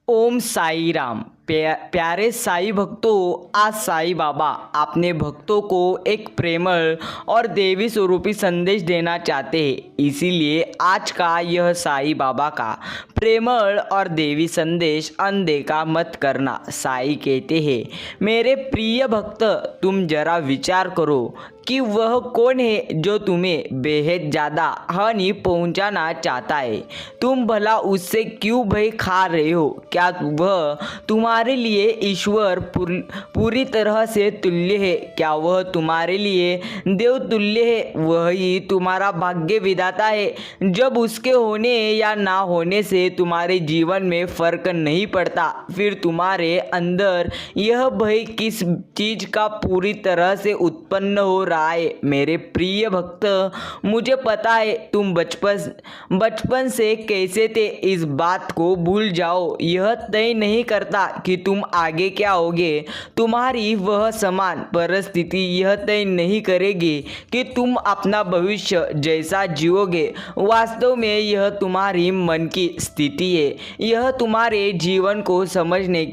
ओम साई राम। प्यारे साई भक्तों, आज साई बाबा अपने भक्तों को एक प्रेमळ और देवी स्वरूपी संदेश देना चाहते हैं। इसीलिए आज का यह साई बाबा का प्रेमळ और देवी संदेश अनदेखा मत करना। साई कहते हैं, मेरे प्रिय भक्त, तुम जरा विचार करो कि वह कौन है जो तुम्हें बेहद ज़्यादा हानि पहुंचाना चाहता है। तुम भला उससे क्यों भय खा रहे हो? क्या वह तुम्हारे लिए ईश्वर पूरी तरह से तुल्य है? क्या वह तुम्हारे लिए देव तुल्य है? वही तुम्हारा भाग्य विधाता है। जब उसके होने या ना होने से तुम्हारे जीवन में फर्क नहीं पड़ता, फिर तुम्हारे अंदर यह भय किस चीज का पूरी तरह से उत्पन्न हो रहा है? मेरे प्रिय भक्त, मुझे पता है तुम बचपन से कैसे थे। इस बात को भूल जाओ। यह तय नहीं करता कि तुम आगे क्या होगे। तुम्हारी वह समान परिस्थिति यह तय नहीं करेगी कि तुम अपना भविष्य जैसा जियोगे। वास्तव में यह तुम्हारी मन की स्थिति है। यह तुम्हारे जीवन को समझने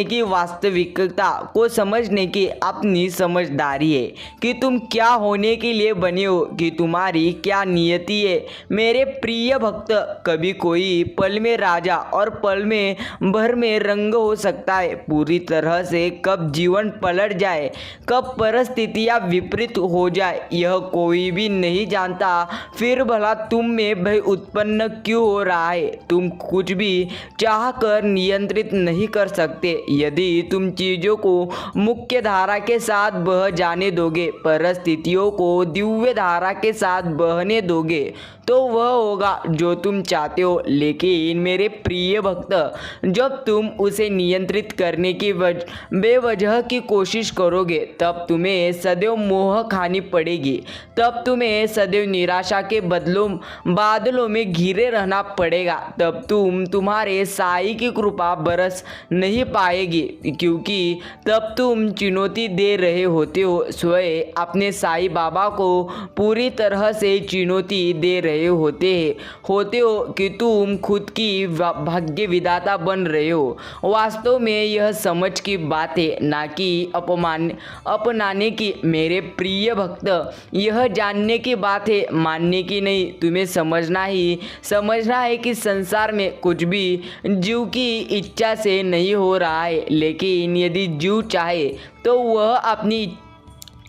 की वास्तविकता को समझने की अपनी समझदारी है कि तुम क्या होने के लिए बने हो, कि तुम्हारी क्या नियति है। मेरे प्रिय भक्त, कभी कोई पल में राजा और पल में भर में रंग हो सकता है। पूरी तरह से कब जीवन पलट जाए, कब परिस्थितियां विपरीत हो जाए, यह कोई भी नहीं जानता। फिर भला तुम में भय उत्पन्न क्यों हो रहा है? तुम कुछ भी चाह कर नियंत्रित नहीं कर सकते। यदि तुम चीजों को मुख्य धारा के साथ बह जाने दोगे, परिस्थितियों को दिव्य धारा के साथ बहने दोगे, तो वह होगा जो तुम चाहते हो। लेकिन मेरे प्रिय भक्त, जब तुम उसे नियंत्रित करने की बेवजह की कोशिश करोगे, तब तुम्हें सदैव मोह खानी पड़ेगी। तब तुम्हें सदैव निराशा के बादलों में घिरे रहना पड़ेगा। तब तुम्हारे साई की कृपा बरस नहीं पाएगी, क्योंकि तब तुम चुनौती दे रहे होते हो। स्वयं अपने साई बाबा को पूरी तरह से चुनौती दे रहे होते हो कि तुम खुद की भाग्य विधाता बन रहे हो। वास्तव में यह समझ की बात है, ना कि अपनाने की। मेरे प्रिय भक्त, यह जानने की बात है, मानने की नहीं। तुम्हें समझना है कि संसार में कुछ भी जीव की इच्छा से नहीं हो रहा है। लेकिन यदि जीव चाहे तो वह अपनी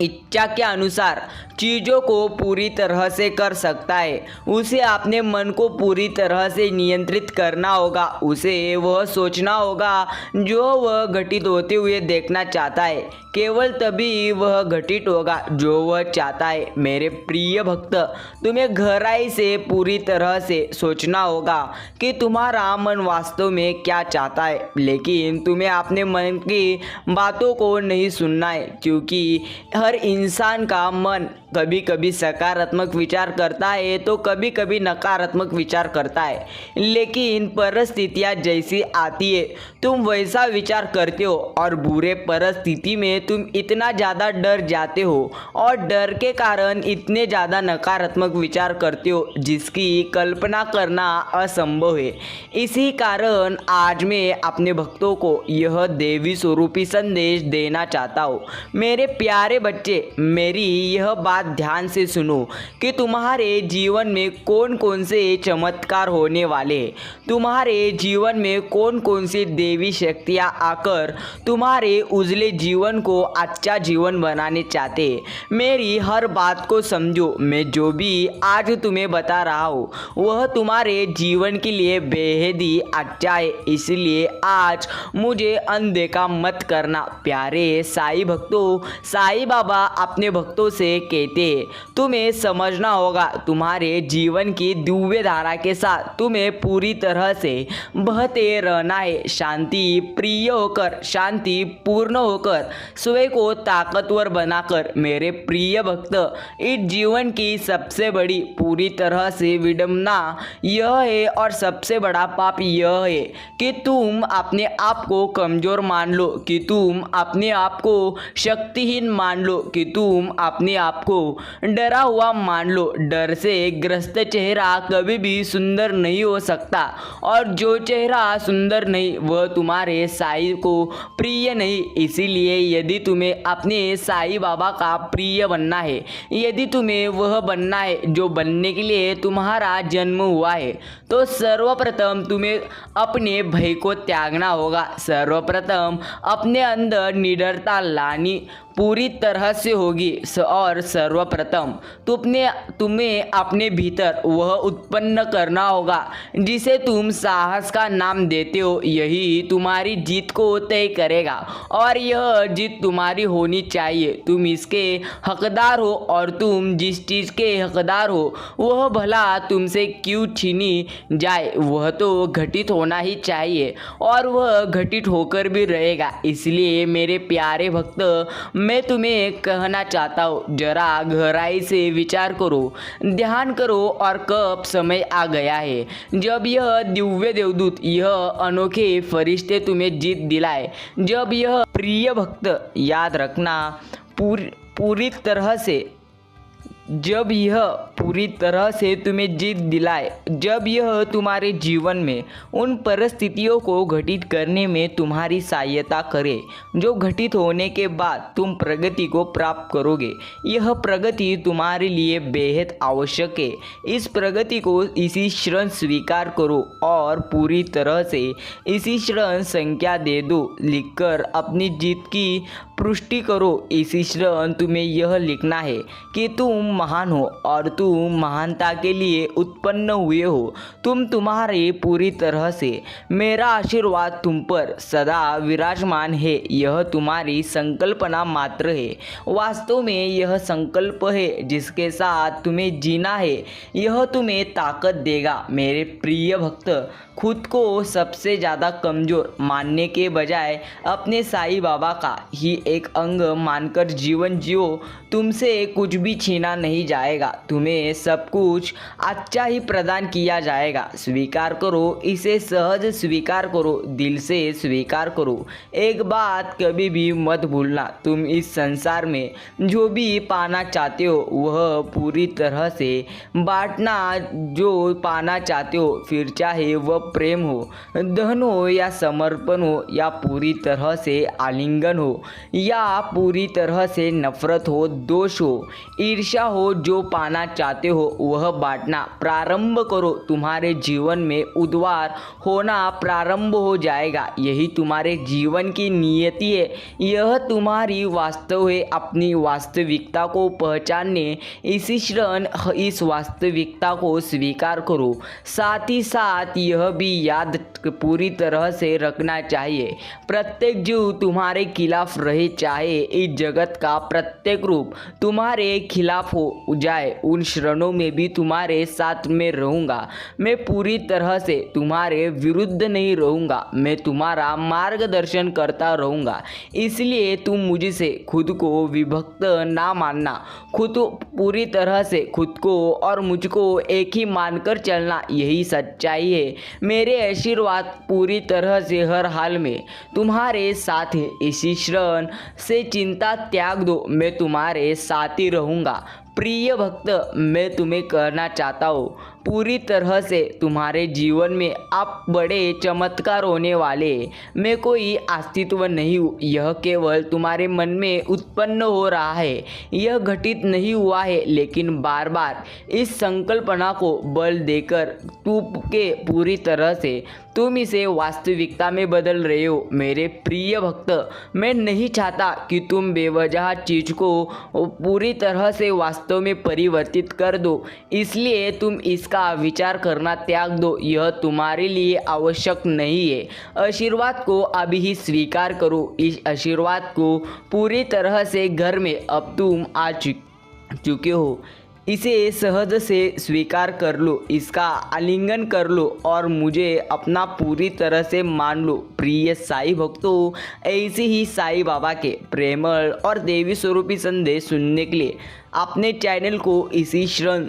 इच्छा के अनुसार चीज़ों को पूरी तरह से कर सकता है। उसे अपने मन को पूरी तरह से नियंत्रित करना होगा। उसे वह सोचना होगा जो वह घटित होते हुए देखना चाहता है। केवल तभी वह घटित होगा जो वह चाहता है। मेरे प्रिय भक्त, तुम्हें गहराई से पूरी तरह से सोचना होगा कि तुम्हारा मन वास्तव में क्या चाहता है। लेकिन तुम्हें अपने मन की बातों को नहीं सुनना है, क्योंकि हर इंसान का मन कभी कभी सकारात्मक विचार करता है तो कभी कभी नकारात्मक विचार करता है। लेकिन परिस्थितियाँ जैसी आती है तुम वैसा विचार करते हो, और बुरे परिस्थिति में तुम इतना ज़्यादा डर जाते हो और डर के कारण इतने ज़्यादा नकारात्मक विचार करते हो जिसकी कल्पना करना असंभव है। इसी कारण आज मैं अपने भक्तों को यह देवी स्वरूपी संदेश देना चाहता हूँ। मेरे प्यारे बच्चे, मेरी यह बात ध्यान से सुनो कि तुम्हारे जीवन में कौन कौन से चमत्कार होने वाले हैं। तुम्हारे जीवन में कौन कौन सी देवी शक्तियाँ आकर तुम्हारे उजले जीवन को अच्छा जीवन बनाने चाहते हैं। मेरी हर बात को समझो। मैं जो भी आज तुम्हें बता रहा हूँ वह तुम्हारे जीवन के लिए बेहद ही अच्छा है। इसलिए आज मुझे अनदेखा मत करना। प्यारे साई भक्तों, साई बाबा अपने भक्तों से कहते हैं, तुम्हें समझना होगा तुम्हारे जीवन की दिव्य धारा के साथ तुम्हें पूरी तरह से बहते रहना है। शांति प्रिय होकर, शांति पूर्ण होकर, स्वयं को ताकतवर बनाकर मेरे प्रिय भक्त, इस जीवन की सबसे बड़ी पूरी तरह से विडंबना यह है और सबसे बड़ा पाप यह है कि तुम अपने आप को कमज़ोर मान लो, कि तुम अपने आप को शक्तिहीन मान लो, कि तुम अपने आप को डरा हुआ मान लो। डर से ग्रस्त चेहरा कभी भी सुंदर नहीं हो सकता और जो चेहरा सुंदर नहीं वह तुम्हारे साईं को प्रिय नहीं। इसीलिए यदि तुम्हें अपने साईं बाबा का प्रिय बनना है, यदि तुम्हें वह बनना है जो बनने के लिए तुम्हारा जन्म हुआ है, तो सर्वप्रथम तुम्हें अपने भय को त्यागना होगा। सर्वप्रथम अपने अंदर निडरता लानी पूरी तरह से होगी और सर्वप्रथम तुम्हें अपने भीतर वह उत्पन्न करना होगा जिसे तुम साहस का नाम देते हो। यही तुम्हारी जीत को तय करेगा और यह जीत तुम्हारी होनी चाहिए। तुम इसके हकदार हो और तुम जिस चीज़ के हकदार हो वह भला तुमसे क्यों छीनी जाए, वह तो घटित होना ही चाहिए और वह घटित होकर भी रहेगा। इसलिए मेरे प्यारे भक्त, मैं तुम्हें कहना चाहता हूँ, जरा गहराई से विचार करो, ध्यान करो और कब समय आ गया है जब यह दिव्य देवदूत, यह अनोखे फरिश्ते तुम्हें जीत दिलाए। जब यह प्रिय भक्त, याद रखना, पूरी तरह से, जब यह पूरी तरह से तुम्हें जीत दिलाए, जब यह तुम्हारे जीवन में उन परिस्थितियों को घटित करने में तुम्हारी सहायता करे जो घटित होने के बाद तुम प्रगति को प्राप्त करोगे। यह प्रगति तुम्हारे लिए बेहद आवश्यक है। इस प्रगति को इसी क्षण स्वीकार करो और पूरी तरह से इसी क्षण संख्या दे दो, लिखकर अपनी जीत की पुष्टि करो। इसी क्षण तुम्हें यह लिखना है कि तुम महान हो और तुम महानता के लिए उत्पन्न हुए हो। तुम्हारे पूरी तरह से मेरा आशीर्वाद तुम पर सदा विराजमान है। यह तुम्हारी संकल्पना मात्र है, वास्तव में यह संकल्प है जिसके साथ तुम्हें जीना है। यह तुम्हें ताकत देगा। मेरे प्रिय भक्त, खुद को सबसे ज़्यादा कमज़ोर मानने के बजाय अपने साईं बाबा का ही एक अंग मानकर जीवन जियो। तुमसे कुछ भी छीना नहीं जाएगा, तुम्हें सब कुछ अच्छा ही प्रदान किया जाएगा। स्वीकार करो, इसे सहज स्वीकार करो, दिल से स्वीकार करो। एक बात कभी भी मत भूलना, तुम इस संसार में जो भी पाना चाहते हो वह पूरी तरह से बांटना जो पाना चाहते हो, फिर चाहे वह प्रेम हो, धन हो या समर्पण हो या पूरी तरह से आलिंगन हो या पूरी तरह से नफरत हो, दोष हो, ईर्ष्या हो, जो पाना चाहते हो वह बांटना प्रारंभ करो। तुम्हारे जीवन में उद्धार होना प्रारंभ हो जाएगा। यही तुम्हारे जीवन की नियति है, यह तुम्हारी वास्तव है। अपनी वास्तविकता को पहचानने इसी क्षण इस वास्तविकता को स्वीकार करो। साथ ही साथ यह भी याद पूरी तरह से रखना चाहिए, प्रत्येक जीव तुम्हारे खिलाफ रहे, चाहे इस जगत का प्रत्येक रूप तुम्हारे खिलाफ हो जाए, उन क्षणों में भी तुम्हारे साथ में रहूँगा। मैं पूरी तरह से तुम्हारे विरुद्ध नहीं रहूँगा, मैं तुम्हारा मार्गदर्शन करता रहूँगा। इसलिए तुम मुझसे खुद को विभक्त ना मानना, खुद पूरी तरह से खुद को और मुझको एक ही मानकर चलना, यही सच्चाई है। मेरे आशीर्वाद पूरी तरह से हर हाल में तुम्हारे साथ है। इसी क्षण से चिंता त्याग दो, मैं तुम्हारे साथ ही रहूँगा। प्रिय भक्त, मैं तुम्हें कहना चाहता हूँ, पूरी तरह से तुम्हारे जीवन में आप बड़े चमत्कार होने वाले। मैं कोई अस्तित्व नहीं हूँ, यह केवल तुम्हारे मन में उत्पन्न हो रहा है, यह घटित नहीं हुआ है, लेकिन बार बार इस संकल्पना को बल देकर पूरी तरह से तुम इसे वास्तविकता में बदल रहे हो। मेरे प्रिय भक्त, मैं नहीं चाहता कि तुम बेवजह चीज़ को पूरी तरह से वास्तव में परिवर्तित कर दो, इसलिए तुम इसका विचार करना त्याग दो, यह तुम्हारे लिए आवश्यक नहीं है। आशीर्वाद को अभी ही स्वीकार करो। इस आशीर्वाद को पूरी तरह से घर में अब तुम आ चुके हो। इसे सहज से स्वीकार कर लो, इसका आलिंगन कर लो और मुझे अपना पूरी तरह से मान लो। प्रिय साईं भक्तों, ऐसे ही साईं बाबा के प्रेमळ और देवी स्वरूपी संदेश सुनने के लिए अपने चैनल को इसी क्षण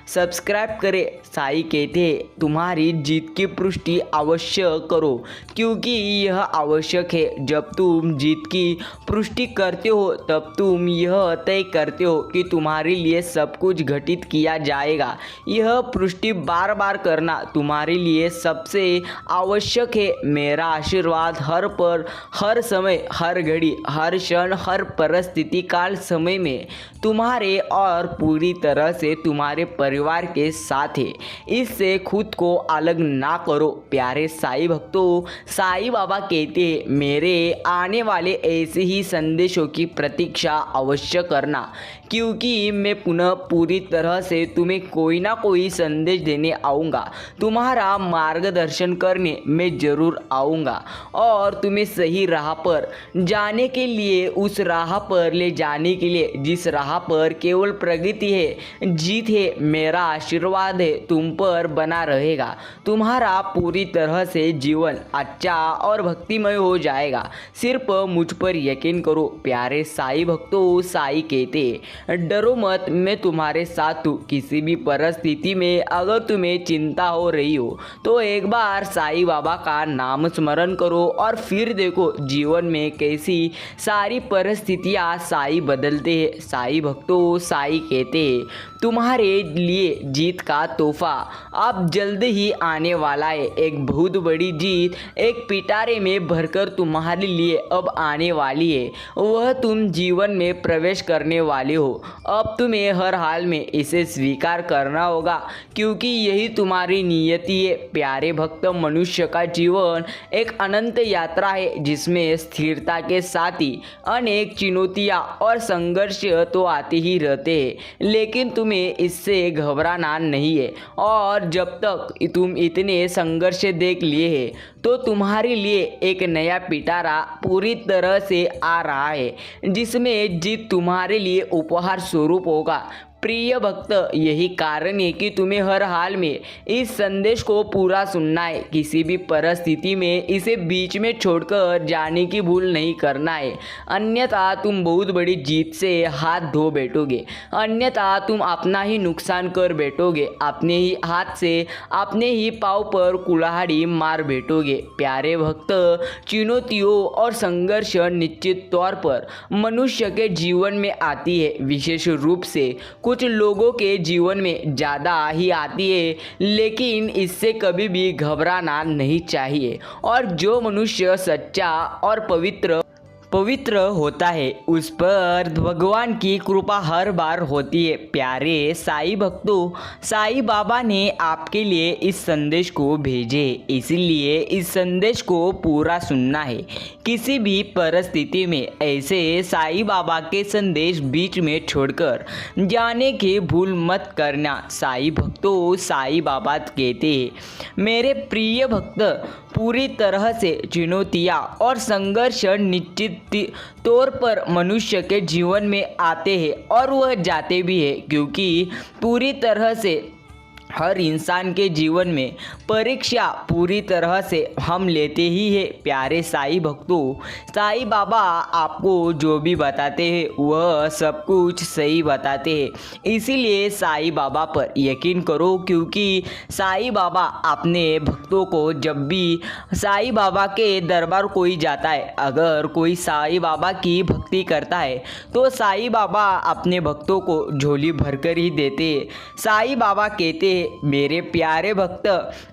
सब्सक्राइब करें। साईं कहते हैं तुम्हारी जीत की पुष्टि अवश्य करो, क्योंकि यह आवश्यक है। जब तुम जीत की पुष्टि करते हो तब तुम यह तय करते हो कि तुम्हारे लिए सब कुछ घटित किया जाएगा। यह पुष्टि बार बार करना तुम्हारे लिए सबसे आवश्यक है। मेरा आशीर्वाद हर पर, हर समय, हर घड़ी, हर क्षण, हर परिस्थिति काल समय में तुम्हारे और पूरी तरह से तुम्हारे परिवार के साथ है। इससे खुद को अलग ना करो। प्यारे साईं भक्तों, साईं बाबा कहते हैं मेरे आने वाले ऐसे ही संदेशों की प्रतीक्षा अवश्य करना, क्योंकि मैं पुनः पूरी तरह से तुम्हें कोई ना कोई संदेश देने आऊँगा। तुम्हारा मार्गदर्शन करने मैं जरूर आऊँगा और तुम्हें सही राह पर जाने के लिए, उस राह पर ले जाने के लिए जिस राह पर केवल प्रगति है, जीत है। मेरा आशीर्वाद है तुम पर बना रहेगा। तुम्हारा पूरी तरह से जीवन अच्छा और भक्तिमय हो जाएगा। सिर्फ मुझ पर यकीन करो। प्यारे साईं भक्तों, साईं कहते डरो मत, मैं तुम्हारे साथ हूँ। किसी भी परिस्थिति में अगर तुम्हें चिंता हो रही हो तो एक बार साईं बाबा का नाम स्मरण करो और फिर देखो जीवन में कैसी सारी परिस्थितियाँ साईं बदलते हैं। साईं भक्तों, साईं कहते तुम्हारे लिए जीत का तोहफा अब जल्द ही आने वाला है। एक बहुत बड़ी जीत एक पिटारे में भरकर तुम्हारे लिए अब आने वाली है। वह तुम जीवन में प्रवेश करने वाले हो। अब तुम्हें हर हाल में इसे स्वीकार करना होगा, क्योंकि यही तुम्हारी नियति है। प्यारे भक्त, मनुष्य का जीवन एक अनंत यात्रा है, जिसमें स्थिरता के साथ ही अनेक चुनौतियाँ और संघर्ष तो आते ही रहते हैं, लेकिन तुम्हें इससे घबराना नहीं है। और जब तक तुम इतने संघर्ष देख लिए हैं तो तुम्हारे लिए एक नया पिटारा पूरी तरह से आ रहा है, जिसमें जीत तुम्हारे लिए उपहार स्वरूप होगा। प्रिय भक्त, यही कारण है कि तुम्हें हर हाल में इस संदेश को पूरा सुनना है। किसी भी परिस्थिति में इसे बीच में छोड़कर जाने की भूल नहीं करना है, अन्यथा तुम बहुत बड़ी जीत से हाथ धो बैठोगे। अन्यथा तुम अपना ही नुकसान कर बैठोगे, अपने ही हाथ से अपने ही पाँव पर कुल्हाड़ी मार बैठोगे। प्यारे भक्त, चुनौतियों और संघर्ष निश्चित तौर पर मनुष्य के जीवन में आती है। विशेष रूप से कुछ लोगों के जीवन में ज़्यादा ही आती है, लेकिन इससे कभी भी घबराना नहीं चाहिए। और जो मनुष्य सच्चा और पवित्र होता है उस पर भगवान की कृपा हर बार होती है। प्यारे साईं भक्तों, साईं बाबा ने आपके लिए इस संदेश को भेजे, इसलिए इस संदेश को पूरा सुनना है। किसी भी परिस्थिति में ऐसे साईं बाबा के संदेश बीच में छोड़कर जाने की भूल मत करना। साईं भक्तों, साईं बाबा कहते हैं मेरे प्रिय भक्त, पूरी तरह से चुनौतियाँ और संघर्ष निश्चित तौर पर मनुष्य के जीवन में आते हैं और वह जाते भी हैं, क्योंकि पूरी तरह से हर इंसान के जीवन में परीक्षा पूरी तरह से हम लेते ही हैं। प्यारे साईं भक्तों, साईं बाबा आपको जो भी बताते हैं वह सब कुछ सही बताते हैं, इसीलिए साईं बाबा पर यकीन करो, क्योंकि साईं बाबा अपने भक्तों को, जब भी साईं बाबा के दरबार कोई जाता है, अगर कोई साईं बाबा की भक्ति करता है तो साईं बाबा अपने भक्तों को झोली भरकर ही देते हैं। साईं बाबा कहते हैं मेरे प्यारे भक्त,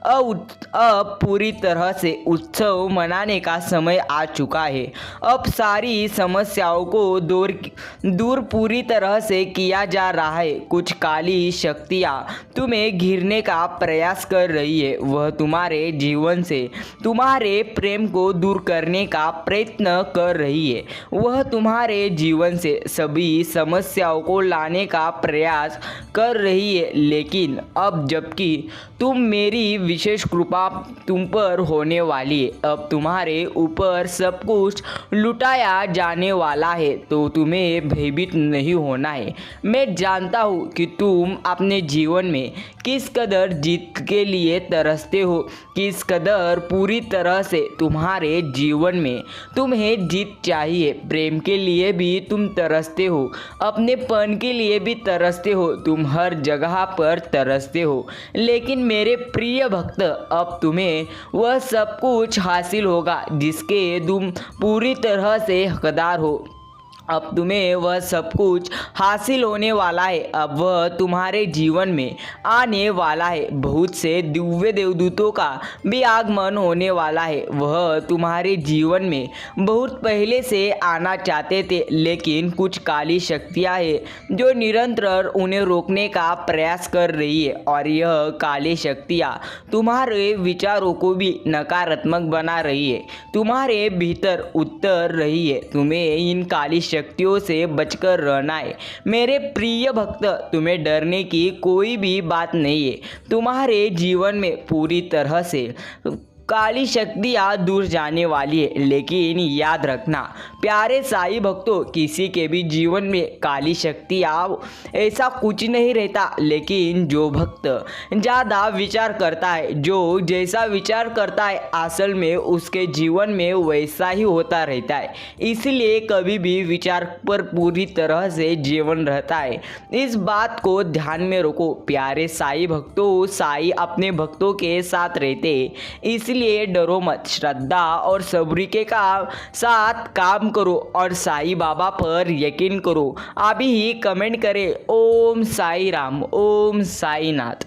अब पूरी तरह से उत्सव मनाने का समय आ चुका है। अब सारी समस्याओं को दूर पूरी तरह से किया जा रहा है। कुछ काली शक्तियाँ तुम्हें घिरने का प्रयास कर रही है, वह तुम्हारे जीवन से तुम्हारे प्रेम को दूर करने का प्रयत्न कर रही है। वह तुम्हारे तुम्हारे जीवन से सभी समस्याओं को लाने का प्रयास कर रही है, लेकिन अब जबकि मेरी विशेष कृपा तुम पर होने वाली है, अब तुम्हारे ऊपर सब कुछ लुटाया जाने वाला है, तो तुम्हें भयभीत नहीं होना है। मैं जानता हूँ कि तुम अपने जीवन में किस कदर जीत के लिए तरसते हो, किस कदर पूरी तरह से तुम्हारे जीवन में तुम्हें जीत चाहिए। प्रेम के लिए भी तुम तरसते हो, अपनेपन के लिए भी तरसते हो, तुम हर जगह पर तरसते हो, लेकिन मेरे प्रिय भक्त, अब तुम्हें वह सब कुछ हासिल होगा जिसके तुम पूरी तरह से हकदार हो। अब तुम्हें वह सब कुछ हासिल होने वाला है। अब वह तुम्हारे जीवन में आने वाला है। बहुत से दिव्य देवदूतों का भी आगमन होने वाला है। वह तुम्हारे जीवन में बहुत पहले से आना चाहते थे, लेकिन कुछ काली शक्तियाँ हैं जो निरंतर उन्हें रोकने का प्रयास कर रही है, और यह काली शक्तियाँ तुम्हारे विचारों को भी नकारात्मक बना रही है, तुम्हारे भीतर उतर रही है। तुम्हें इन काली शक्तियों से बचकर रहना है मेरे प्रिय भक्त। तुम्हें डरने की कोई भी बात नहीं है। तुम्हारे जीवन में पूरी तरह से काली शक्तियाँ दूर जाने वाली है, लेकिन याद रखना प्यारे साईं भक्तों, किसी के भी जीवन में काली शक्तियाँ ऐसा कुछ नहीं रहता, लेकिन जो भक्त ज़्यादा विचार करता है, जो जैसा विचार करता है, असल में उसके जीवन में वैसा ही होता रहता है। इसलिए कभी भी विचार पर पूरी तरह से जीवन रहता है। इस बात को ध्यान में रखो प्यारे साईं भक्तों। साईं अपने भक्तों के साथ रहते, इसलिए डरो मत, श्रद्धा और सब्र के साथ काम करो और साईं बाबा पर यकीन करो। अभी ही कमेंट करें ओम साई राम, ओम साईनाथ।